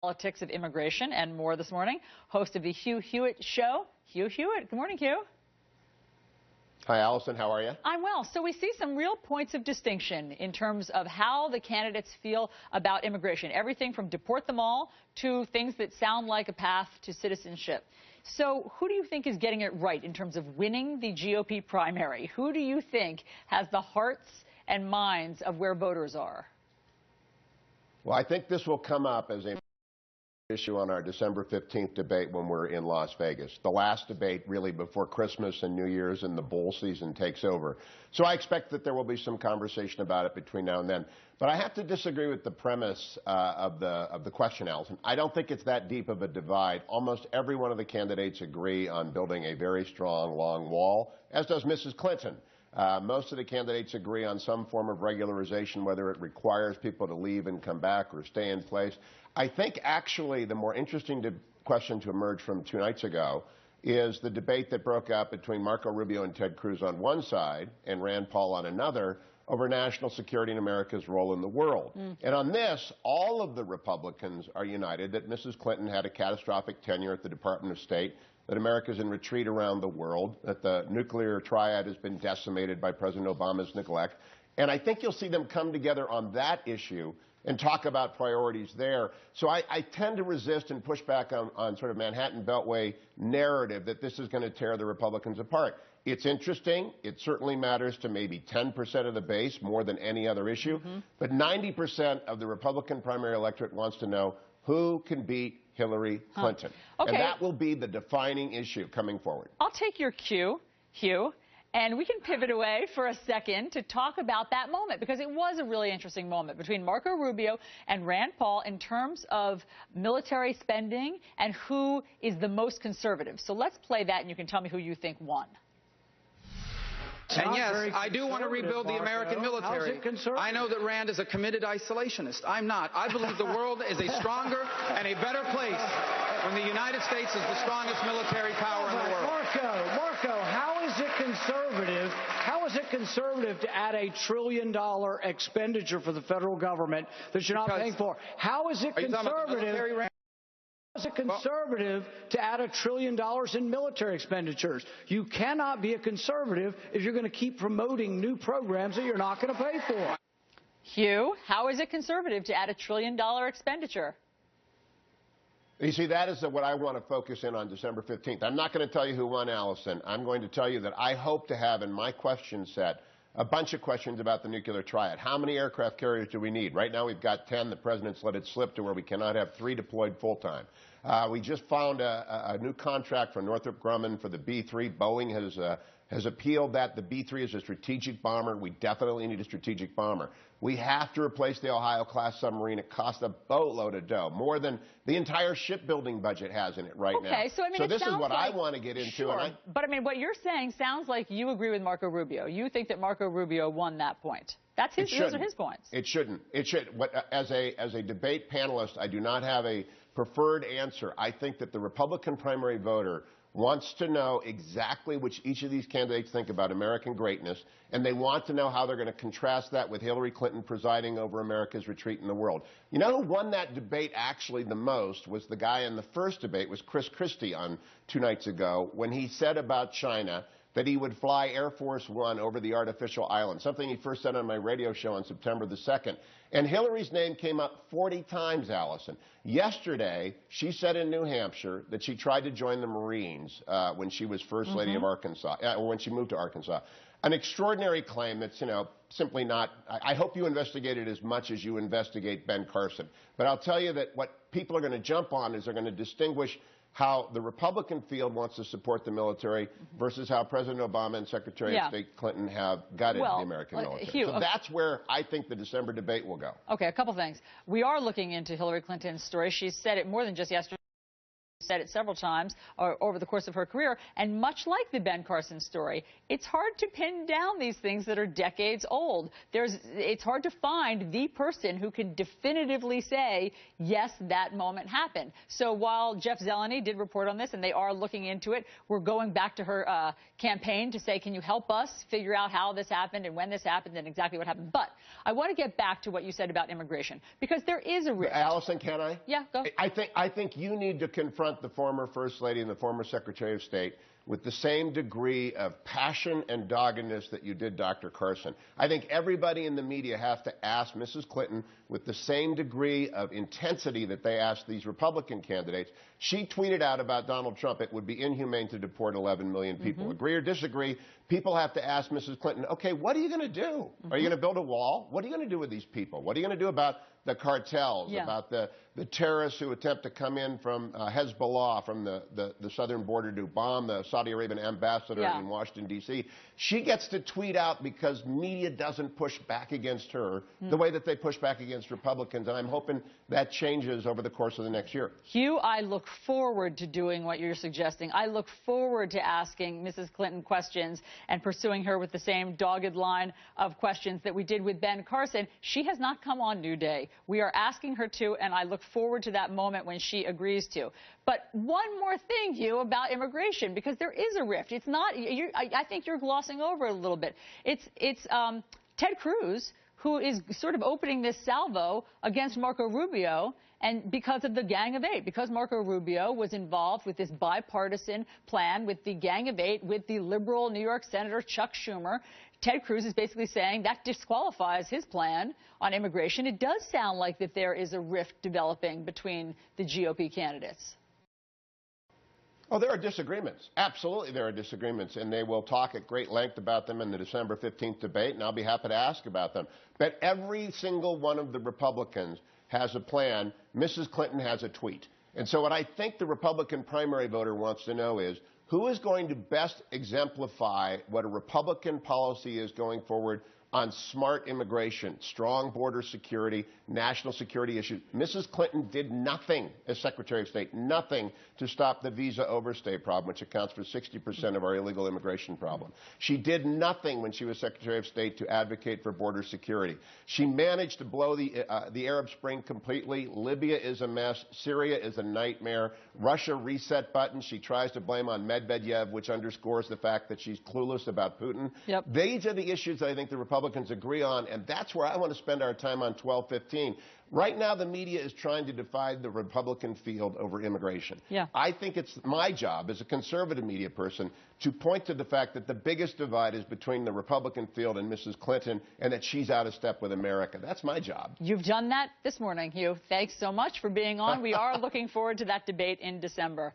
Politics of immigration and more this morning. Host of the Hugh Hewitt Show, Hugh Hewitt. Good morning, Hugh. Hi, Alisyn. How are you? I'm well. So we see some real points of distinction in terms of how the candidates feel about immigration. Everything from deport them all to things that sound like a path to citizenship. So who do you think is getting it right in terms of winning the GOP primary? Who do you think has the hearts and minds of where voters are? Well, I think this will come up as a issue on our December 15th debate when we're in Las Vegas. The last debate really before Christmas and New Year's and the bowl season takes over. So I expect that there will be some conversation about it between now and then. But I have to disagree with the premise of the question, Alisyn. I don't think it's that deep of a divide. Almost every one of the candidates agree on building a very strong, long wall, as does Mrs. Clinton. Most of the candidates agree on some form of regularization, whether it requires people to leave and come back or stay in place. I think actually the more interesting question to emerge from 2 nights ago is the debate that broke out between Marco Rubio and Ted Cruz on one side and Rand Paul on another over national security and America's role in the world. And on this, all of the Republicans are united that Mrs. Clinton had a catastrophic tenure at the Department of State, that America's in retreat around the world, that the nuclear triad has been decimated by President Obama's neglect. And I think you'll see them come together on that issue and talk about priorities there. So I tend to resist and push back on sort of Manhattan Beltway narrative that this is going to tear the Republicans apart. It's interesting. It certainly matters to maybe 10% of the base more than any other issue. But 90% of the Republican primary electorate wants to know who can beat Hillary Clinton. Okay. And that will be the defining issue coming forward. I'll take your cue, Hugh. And we can pivot away for a second to talk about that moment, because it was a really interesting moment between Marco Rubio and Rand Paul in terms of military spending and who is the most conservative. So let's play that, and you can tell me who you think won. And yes, I do want to rebuild the American military. I know that Rand is a committed isolationist. I'm not. I believe the world is a stronger and a better place when the United States is the strongest military power in the world. Marco, how is it conservative? How is it conservative to add $1 trillion expenditure for the federal government that you're not paying for? How is it conservative? Is it conservative to add $1 trillion in military expenditures? You cannot be a conservative if you're going to keep promoting new programs that you're not going to pay for. Hugh, how is it conservative to add $1 trillion expenditure? You see, that is what I want to focus in on December 15th. I'm not going to tell you who won, Alisyn. I'm going to tell you that I hope to have in my question set a bunch of questions about the nuclear triad. How many aircraft carriers do we need? Right now we've got 10. The president's let it slip to where we cannot have 3 deployed full-time. We just found a new contract from Northrop Grumman for the B-3. Boeing has appealed that. The B-3 is a strategic bomber. We definitely need a strategic bomber. We have to replace the Ohio-class submarine. It costs a boatload of dough, more than the entire shipbuilding budget has in it right now. Okay, so I mean, so this is what I want to get into. Sure, but I mean, what you're saying sounds like you agree with Marco Rubio. You think that Marco Rubio won that point. That's his. Those are his points. It shouldn't. It should. As a debate panelist, I do not have a preferred answer. I think that the Republican primary voter wants to know exactly which each of these candidates think about American greatness, and they want to know how they're going to contrast that with Hillary Clinton presiding over America's retreat in the world. You know who won that debate actually the most was the guy in the first debate, was Chris Christie on 2 nights ago, when he said about China that he would fly Air Force One over the artificial island, something he first said on my radio show on September the 2nd. And Hillary's name came up 40 times, Alisyn. Yesterday, she said in New Hampshire that she tried to join the Marines when she was First Lady of Arkansas, or when she moved to Arkansas. An extraordinary claim that's, simply not. I hope you investigate it as much as you investigate Ben Carson. But I'll tell you that what people are going to jump on is they're going to distinguish how the Republican field wants to support the military versus how President Obama and Secretary of State Clinton have gutted the American military. Hugh, so that's where I think the December debate will go. Okay, a couple things. We are looking into Hillary Clinton's story. She said it more than just yesterday. said it several times over the course of her career. And much like the Ben Carson story, it's hard to pin down these things that are decades old. It's hard to find the person who can definitively say, yes, that moment happened. So while Jeff Zeleny did report on this, and they are looking into it, we're going back to her campaign to say, can you help us figure out how this happened and when this happened and exactly what happened? But I want to get back to what you said about immigration, because there is a risk. Alisyn, can I? Yeah, go. I think you need to confront the former First Lady and the former Secretary of State with the same degree of passion and doggedness that you did Dr. Carson. I think everybody in the media has to ask Mrs. Clinton with the same degree of intensity that they asked these Republican candidates. She tweeted out about Donald Trump, it would be inhumane to deport 11 million people. Agree or disagree? People have to ask Mrs. Clinton, okay, what are you going to do? Are you going to build a wall? What are you going to do with these people? What are you going to do about the cartels, about the terrorists who attempt to come in from Hezbollah, from the southern border to bomb the Saudi Arabian ambassador in Washington, D.C.? She gets to tweet out because media doesn't push back against her the way that they push back against Republicans, and I'm hoping that changes over the course of the next year. Hugh, I look forward to doing what you're suggesting. I look forward to asking Mrs. Clinton questions and pursuing her with the same dogged line of questions that we did with Ben Carson. She has not come on New Day. We are asking her to, and I look forward to that moment when she agrees to. But one more thing, Hugh, about immigration, because there is a rift. It's not, I think you're glossing over it a little bit. It's Ted Cruz who is sort of opening this salvo against Marco Rubio, and because of the Gang of Eight, because Marco Rubio was involved with this bipartisan plan with the Gang of Eight, with the liberal New York Senator Chuck Schumer. Ted Cruz is basically saying that disqualifies his plan on immigration. It does sound like that there is a rift developing between the GOP candidates. Oh, there are disagreements. Absolutely, there are disagreements, and they will talk at great length about them in the December 15th debate, and I'll be happy to ask about them. But every single one of the Republicans has a plan. Mrs. Clinton has a tweet. And so what I think the Republican primary voter wants to know is, who is going to best exemplify what a Republican policy is going forward on smart immigration, strong border security, national security issues? Mrs. Clinton did nothing as Secretary of State, nothing to stop the visa overstay problem, which accounts for 60% of our illegal immigration problem. She did nothing when she was Secretary of State to advocate for border security. She managed to blow the Arab Spring completely. Libya is a mess. Syria is a nightmare. Russia reset button. She tries to blame on Medvedev, which underscores the fact that she's clueless about Putin. Yep. These are the issues that I think the Republicans agree on, and that's where I want to spend our time on 12/15. Right now, the media is trying to divide the Republican field over immigration. Yeah. I think it's my job as a conservative media person to point to the fact that the biggest divide is between the Republican field and Mrs. Clinton, and that she's out of step with America. That's my job. You've done that this morning, Hugh. Thanks so much for being on. We are looking forward to that debate in December.